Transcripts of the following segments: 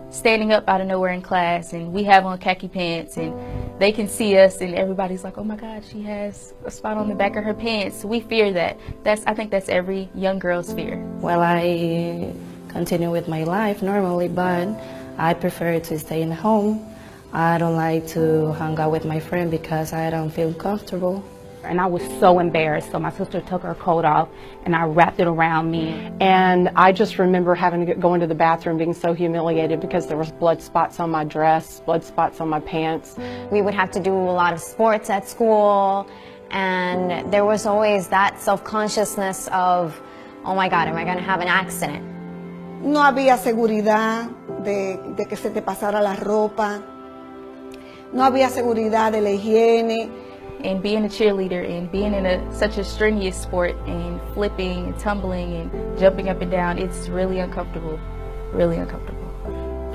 standing up out of nowhere in class and we have on khaki pants and they can see us and everybody's like, oh my God, she has a spot on the back of her pants. We fear that. I think that's every young girl's fear. Well, I continue with my life normally, but I prefer to stay in home. I don't like to hang out with my friend because I don't feel comfortable. And I was so embarrassed, so my sister took her coat off and I wrapped it around me. And I just remember having to go into the bathroom being so humiliated because there was blood spots on my dress, blood spots on my pants. We would have to do a lot of sports at school, and there was always that self-consciousness of, oh my God, am I going to have an accident? No había seguridad de que se te pasara la ropa. No había seguridad de la higiene. And being a cheerleader and being in such a strenuous sport and flipping and tumbling and jumping up and down, it's really uncomfortable, really uncomfortable.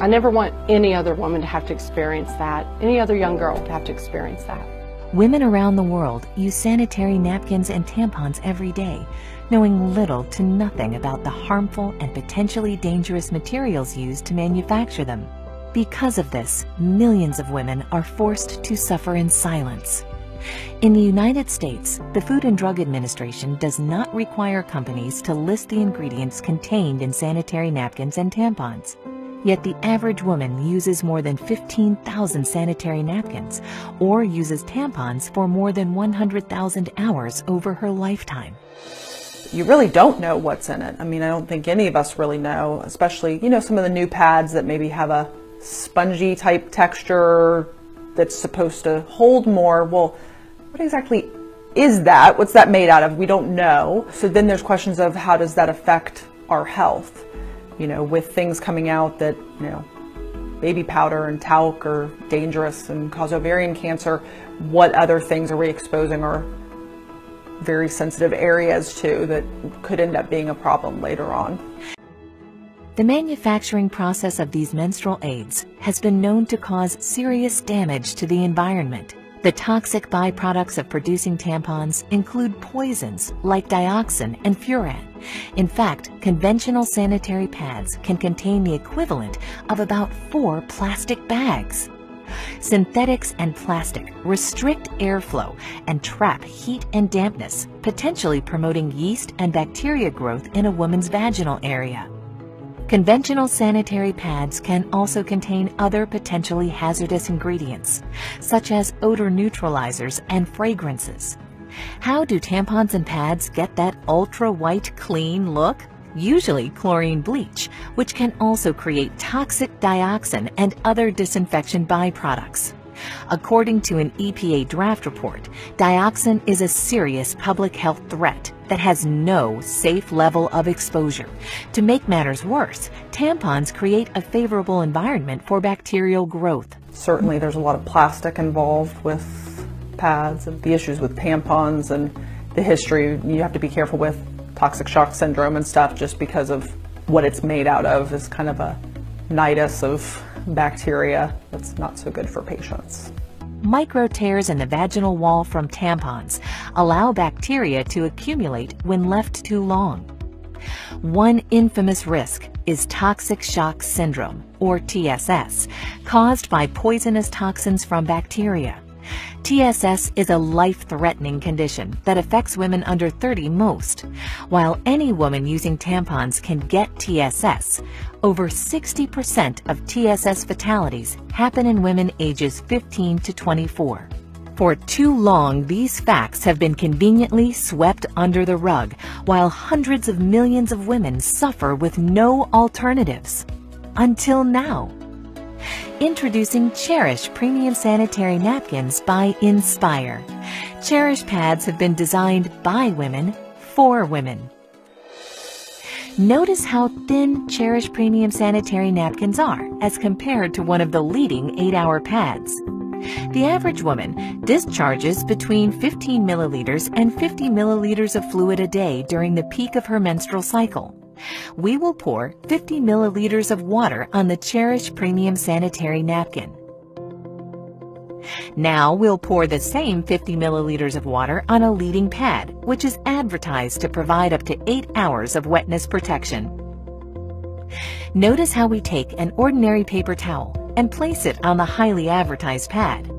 I never want any other woman to have to experience that, any other young girl to have to experience that. Women around the world use sanitary napkins and tampons every day, knowing little to nothing about the harmful and potentially dangerous materials used to manufacture them. Because of this, millions of women are forced to suffer in silence. In the United States, the Food and Drug Administration does not require companies to list the ingredients contained in sanitary napkins and tampons. Yet the average woman uses more than 15,000 sanitary napkins or uses tampons for more than 100,000 hours over her lifetime. You really don't know what's in it. I mean, I don't think any of us really know, especially, some of the new pads that maybe have a spongy type texture that's supposed to hold more. Well, what exactly is that? What's that made out of? We don't know. So then there's questions of how does that affect our health? With things coming out that, baby powder and talc are dangerous and cause ovarian cancer, what other things are we exposing our very sensitive areas to that could end up being a problem later on? The manufacturing process of these menstrual aids has been known to cause serious damage to the environment. The toxic byproducts of producing tampons include poisons like dioxin and furan. In fact, conventional sanitary pads can contain the equivalent of about 4 plastic bags. Synthetics and plastic restrict airflow and trap heat and dampness, potentially promoting yeast and bacteria growth in a woman's vaginal area. Conventional sanitary pads can also contain other potentially hazardous ingredients, such as odor neutralizers and fragrances. How do tampons and pads get that ultra-white clean look? Usually chlorine bleach, which can also create toxic dioxin and other disinfection byproducts. According to an EPA draft report, dioxin is a serious public health threat that has no safe level of exposure. To make matters worse, tampons create a favorable environment for bacterial growth. Certainly there's a lot of plastic involved with pads and the issues with tampons and the history. You have to be careful with toxic shock syndrome and stuff just because of what it's made out of is kind of a nidus of bacteria that's not so good for patients. Micro tears in the vaginal wall from tampons allow bacteria to accumulate when left too long. One infamous risk is toxic shock syndrome, or TSS, caused by poisonous toxins from bacteria. TSS is a life-threatening condition that affects women under 30 most. While any woman using tampons can get TSS, over 60% of TSS fatalities happen in women ages 15 to 24. For too long, these facts have been conveniently swept under the rug, while hundreds of millions of women suffer with no alternatives. Until now. Introducing Cherish Premium Sanitary Napkins by Inspire. Cherish pads have been designed by women for women. Notice how thin Cherish Premium Sanitary Napkins are as compared to one of the leading 8-hour pads. The average woman discharges between 15 milliliters and 50 milliliters of fluid a day during the peak of her menstrual cycle. We will pour 50 milliliters of water on the Cherish Premium Sanitary Napkin. Now we'll pour the same 50 milliliters of water on a leading pad, which is advertised to provide up to 8 hours of wetness protection. Notice how we take an ordinary paper towel and place it on the highly advertised pad.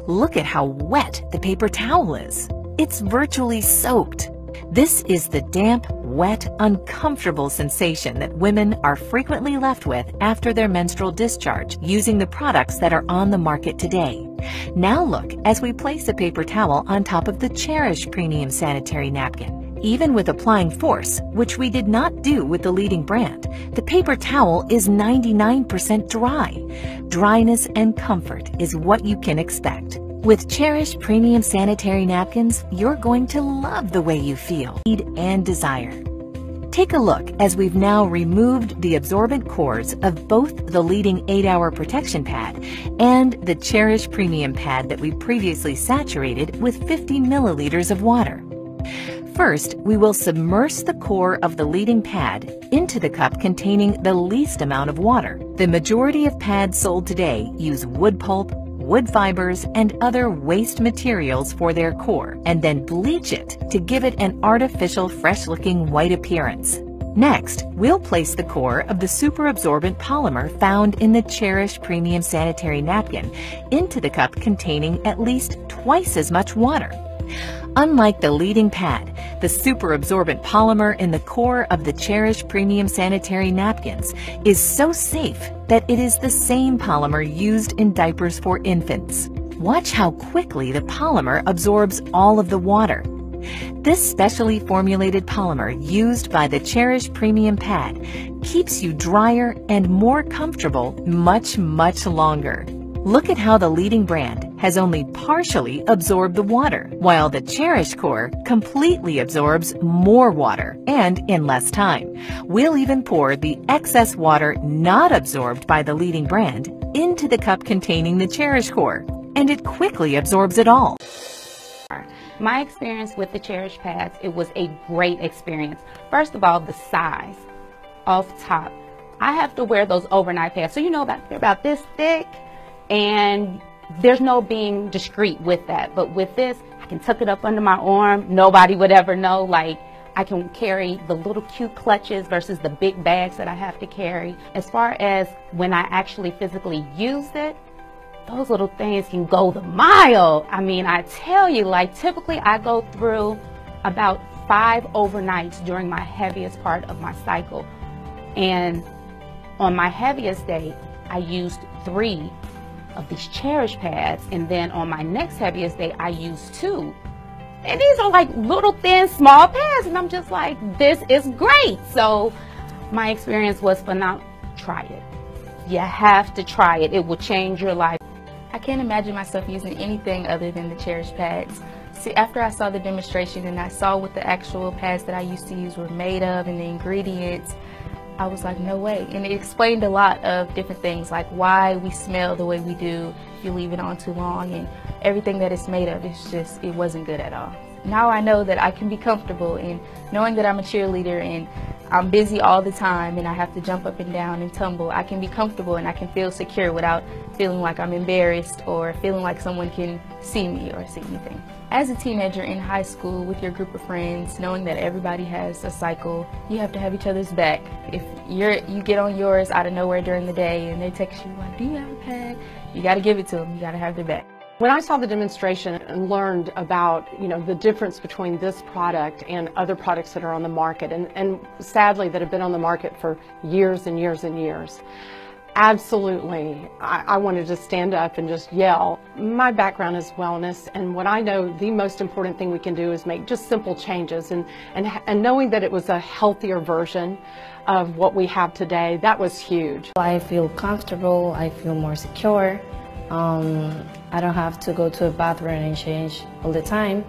Look at how wet the paper towel is. It's virtually soaked. This is the damp, wet, uncomfortable sensation that women are frequently left with after their menstrual discharge using the products that are on the market today. Now look as we place a paper towel on top of the Cherish premium sanitary napkin. Even with applying force, which we did not do with the leading brand, the paper towel is 99% dry. Dryness and comfort is what you can expect. With Cherish premium sanitary napkins, you're going to love the way you feel, need, and desire. Take a look as we've now removed the absorbent cores of both the leading 8-hour protection pad and the Cherish premium pad that we previously saturated with 50 milliliters of water. First, we will submerge the core of the leading pad into the cup containing the least amount of water. The majority of pads sold today use wood pulp, wood fibers, and other waste materials for their core, and then bleach it to give it an artificial, fresh-looking white appearance. Next, we'll place the core of the super absorbent polymer found in the Cherish premium sanitary napkin into the cup containing at least twice as much water. Unlike the leading pad, the super absorbent polymer in the core of the Cherish premium sanitary napkins is so safe that it is the same polymer used in diapers for infants. Watch how quickly the polymer absorbs all of the water. This specially formulated polymer used by the Cherish premium pad keeps you drier and more comfortable much longer. Look at how the leading brand has only partially absorbed the water, while the Cherish core completely absorbs more water and in less time. We'll even pour the excess water not absorbed by the leading brand into the cup containing the Cherish core, and it quickly absorbs it all. My experience with the Cherish pads, it was a great experience. First of all, the size off top. I have to wear those overnight pads, so you know they're about this thick. And there's no being discreet with that. But with this, I can tuck it up under my arm. Nobody would ever know. Like, I can carry the little cute clutches versus the big bags that I have to carry. As far as when I actually physically used it, those little things can go the mile. I mean, I tell you, like, typically I go through about 5 overnights during my heaviest part of my cycle. And on my heaviest day, I used 3 of these Cherish pads, and then on my next heaviest day I used 2, and these are like little thin small pads, and I'm just like, this is great. So my experience was phenomenal. Try it. You have to try it. It will change your life. I can't imagine myself using anything other than the Cherish pads. See, after I saw the demonstration and I saw what the actual pads that I used to use were made of and the ingredients, I was like, no way. And it explained a lot of different things, like why we smell the way we do if you leave it on too long, and everything that it's made of. It's just, it wasn't good at all. Now I know that I can be comfortable in knowing that I'm a cheerleader and I'm busy all the time and I have to jump up and down and tumble. I can be comfortable and I can feel secure without feeling like I'm embarrassed or feeling like someone can see me or see anything. As a teenager in high school with your group of friends, knowing that everybody has a cycle, you have to have each other's back. If you get on yours out of nowhere during the day and they text you like, do you have a pad? You got to give it to them. You got to have their back. When I saw the demonstration and learned about, the difference between this product and other products that are on the market, and sadly that have been on the market for years and years and years, absolutely, I wanted to stand up and just yell. My background is wellness, and what I know the most important thing we can do is make just simple changes, and knowing that it was a healthier version of what we have today, that was huge. I feel comfortable, I feel more secure. I don't have to go to a bathroom and change all the time,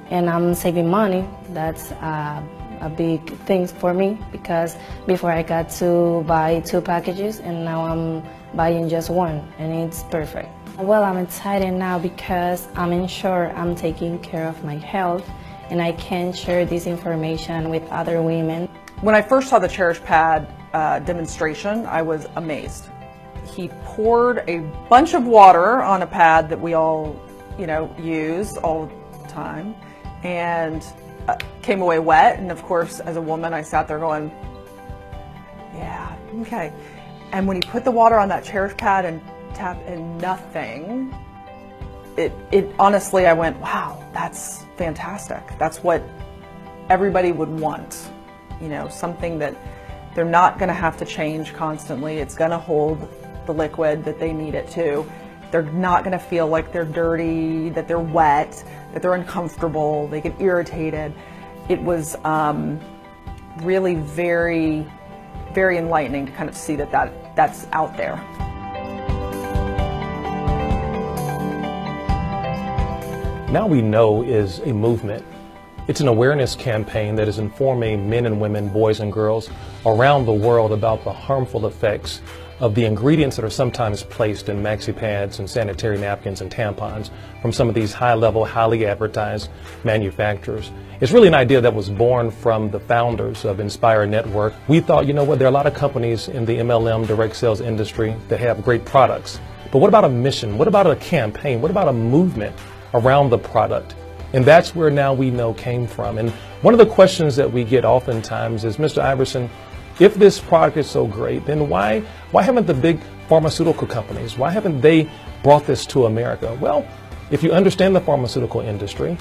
and I'm saving money. That's a big thing for me, because before I got to buy 2 packages and now I'm buying just 1, and it's perfect. Well, I'm excited now because I'm sure I'm taking care of my health and I can share this information with other women. When I first saw the Cherish pad demonstration, I was amazed. He poured a bunch of water on a pad that we all, use all the time, and came away wet. And of course, as a woman, I sat there going, yeah, Okay. And when you put the water on that Cherish pad and tap and nothing, it honestly, I went, wow, that's fantastic. That's what everybody would want. You know, something that they're not going to have to change constantly. It's going to hold the liquid that they need it to. They're not going to feel like they're dirty, that they're wet, that they're uncomfortable, they get irritated. It was really very, very enlightening to kind of see that's out there. Now We Know is a movement. It's an awareness campaign that is informing men and women, boys and girls around the world about the harmful effects of the ingredients that are sometimes placed in maxi pads and sanitary napkins and tampons from some of these high-level, highly advertised manufacturers. It's really an idea that was born from the founders of Inspire Network. We thought, you know what, there are a lot of companies in the MLM direct sales industry that have great products. But what about a mission? What about a campaign? What about a movement around the product? And that's where Now We Know came from. And one of the questions that we get oftentimes is, Mr. Iverson, if this product is so great, then why haven't the big pharmaceutical companies, why haven't they brought this to America? Well, if you understand the pharmaceutical industry,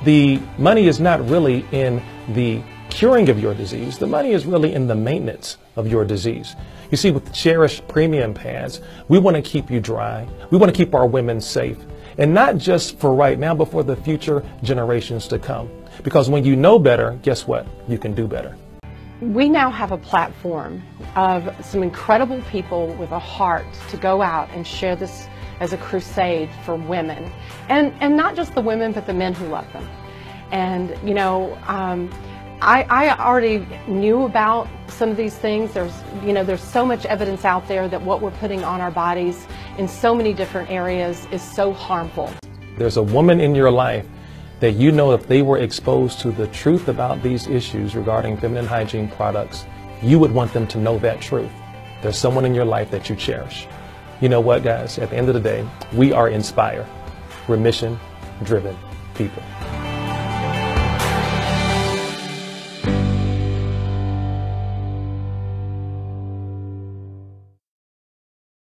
the money is not really in the curing of your disease. The money is really in the maintenance of your disease. You see, with the Cherish premium pads, we want to keep you dry. We want to keep our women safe. And not just for right now, but for the future generations to come. Because when you know better, guess what? You can do better. We now have a platform of some incredible people with a heart to go out and share this as a crusade for women. And not just the women, but the men who love them. And, you know, I already knew about some of these things. There's so much evidence out there that what we're putting on our bodies in so many different areas is so harmful. There's a woman in your life that you know if they were exposed to the truth about these issues regarding feminine hygiene products, you would want them to know that truth. There's someone in your life that you cherish. You know what, guys? At the end of the day, we are Inspire. We're mission-driven people.